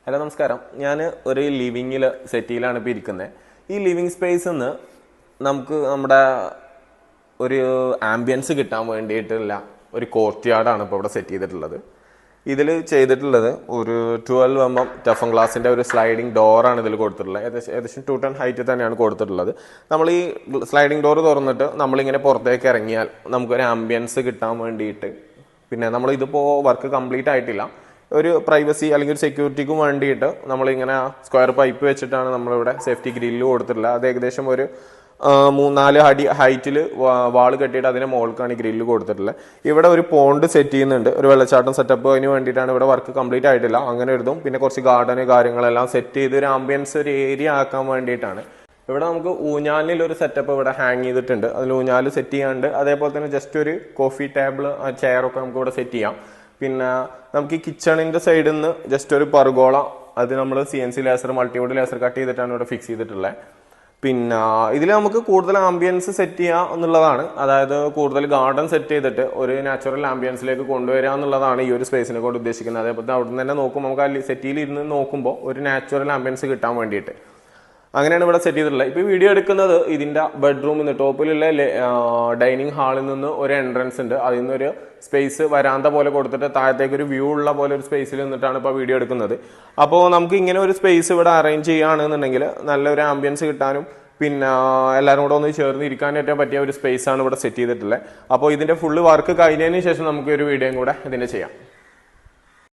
Hello നമസ്കാരം. ഞാൻ ഒരു ലിവിങ്ങിൽ സെറ്റിയിലാണ് ഇപ്പോൾ ഇരിക്കുന്നത്. ഈ ലിവിങ് സ്പേസിൽ നിന്ന് നമുക്ക് നമ്മുടെ ഒരു ആംബിയൻസ് കിട്ടാൻ വേണ്ടിയിട്ടുള്ള ഒരു കോർട്ട് യാർഡാണ് ഇപ്പോൾ ഇവിടെ സെറ്റ് ചെയ്തിട്ടുള്ളത്. ഇതിൽ ചെയ്തിട്ടുള്ളത് ഒരു 12 ടഫൻ ഗ്ലാസിൻ്റെ ഒരു സ്ലൈഡിങ് ഡോറാണ് ഇതിൽ കൊടുത്തിട്ടുള്ളത്. ഏകദേശം 2 ടൺ ഹൈറ്റ് തന്നെയാണ് കൊടുത്തിട്ടുള്ളത്. നമ്മൾ ഈ സ്ലൈഡിങ് ഡോർ തുറന്നിട്ട് നമ്മളിങ്ങനെ പുറത്തേക്ക് ഇറങ്ങിയാൽ നമുക്കൊരു ആംബിയൻസ് കിട്ടാൻ വേണ്ടിയിട്ട്, പിന്നെ നമ്മൾ ഇതിപ്പോൾ വർക്ക് കംപ്ലീറ്റ് ആയിട്ടില്ല, ഒരു പ്രൈവസി അല്ലെങ്കിൽ ഒരു സെക്യൂരിറ്റിക്കും വേണ്ടിയിട്ട് നമ്മളിങ്ങനെ സ്ക്വയർ പൈപ്പ് വെച്ചിട്ടാണ് നമ്മളിവിടെ സേഫ്റ്റി ഗ്രില്ല് കൊടുത്തിട്ടുള്ളത്. അത് ഏകദേശം ഒരു 3-4 അടി ഹൈറ്റിൽ വാള് കെട്ടിയിട്ട് അതിന് മുകൾക്കാണ് ഈ ഗ്രില്ല് കൊടുത്തിട്ടുള്ളത്. ഇവിടെ ഒരു പോണ്ട് സെറ്റ് ചെയ്യുന്നുണ്ട്, ഒരു വെള്ളച്ചാട്ടം സെറ്റപ്പ്. അതിന് വേണ്ടിയിട്ടാണ് ഇവിടെ വർക്ക് കംപ്ലീറ്റ് ആയിട്ടില്ല, അങ്ങനെ എഴുതും. പിന്നെ കുറച്ച് ഗാർഡന് കാര്യങ്ങളെല്ലാം സെറ്റ് ചെയ്ത് ഒരു ആംബിയൻസ് ഒരു ഏരിയ ആക്കാൻ വേണ്ടിയിട്ടാണ്. ഇവിടെ നമുക്ക് ഊഞ്ഞാലിലൊരു സെറ്റപ്പ് ഇവിടെ ഹാങ് ചെയ്തിട്ടുണ്ട്, അതിൽ ഊഞ്ഞാൽ സെറ്റ് ചെയ്യാണ്ട്. അതേപോലെ തന്നെ ജസ്റ്റ് ഒരു കോഫി ടേബിൾ, ചെയറൊക്കെ നമുക്ക് ഇവിടെ സെറ്റ് ചെയ്യാം. പിന്നെ നമുക്ക് ഈ കിച്ചണിൻ്റെ സൈഡിൽ നിന്ന് ജസ്റ്റ് ഒരു പർഗോള, അത് നമ്മൾ CNC laser multiwood laser cut ചെയ്തിട്ടാണ് ഇവിടെ ഫിക്സ് ചെയ്തിട്ടുള്ളത്. പിന്നെ ഇതിൽ നമുക്ക് കൂടുതൽ ആംബിയൻസ് സെറ്റ് ചെയ്യുക എന്നുള്ളതാണ്, അതായത് കൂടുതൽ ഗാർഡൻ സെറ്റ് ചെയ്തിട്ട് ഒരു നാച്ചുറൽ ആംബിയൻസിലേക്ക് കൊണ്ടുവരിക എന്നുള്ളതാണ് ഈ ഒരു സ്പേസിനെ കൊണ്ട് ഉദ്ദേശിക്കുന്നത്. അതേപോലെ അവിടെ നിന്ന് തന്നെ നോക്കുമ്പോൾ നമുക്ക് ആ സെറ്റിയിൽ ഇരുന്ന് നോക്കുമ്പോൾ ഒരു നാച്ചുറൽ ആംബിയൻസ് കിട്ടാൻ വേണ്ടിയിട്ട് അങ്ങനെയാണ് ഇവിടെ സെറ്റ് ചെയ്തിട്ടുള്ളത്. ഇപ്പോൾ വീഡിയോ എടുക്കുന്നത് ഇതിൻ്റെ ബെഡ്റൂമിൽ നിന്ന്, ടോപ്പിലുള്ള ഡൈനിങ് ഹാളിൽ നിന്ന് ഒരു എൻട്രൻസ് ഉണ്ട്, അതിൽ നിന്നൊരു സ്പേസ് വരാന്ത പോലെ കൊടുത്തിട്ട് താഴത്തേക്ക് ഒരു വ്യൂ ഉള്ള പോലെ ഒരു സ്പേസിൽ നിന്നിട്ടാണ് ഇപ്പോൾ വീഡിയോ എടുക്കുന്നത്. അപ്പോൾ നമുക്ക് ഇങ്ങനെ ഒരു സ്പേസ് ഇവിടെ അറേഞ്ച് ചെയ്യുകയാണെന്നുണ്ടെങ്കിൽ നല്ലൊരു ആംബിയൻസ് കിട്ടാനും പിന്നെ എല്ലാവരും കൂടെ ഒന്ന് ചേർന്ന് ഇരിക്കാനായിട്ട് പറ്റിയ ഒരു സ്പേസാണ് ഇവിടെ സെറ്റ് ചെയ്തിട്ടുള്ളത്. അപ്പോൾ ഇതിൻ്റെ ഫുള്ള് വർക്ക് കഴിഞ്ഞതിന് ശേഷം നമുക്ക് ഒരു വീഡിയോയും കൂടെ ഇതിൻ്റെ ചെയ്യാം.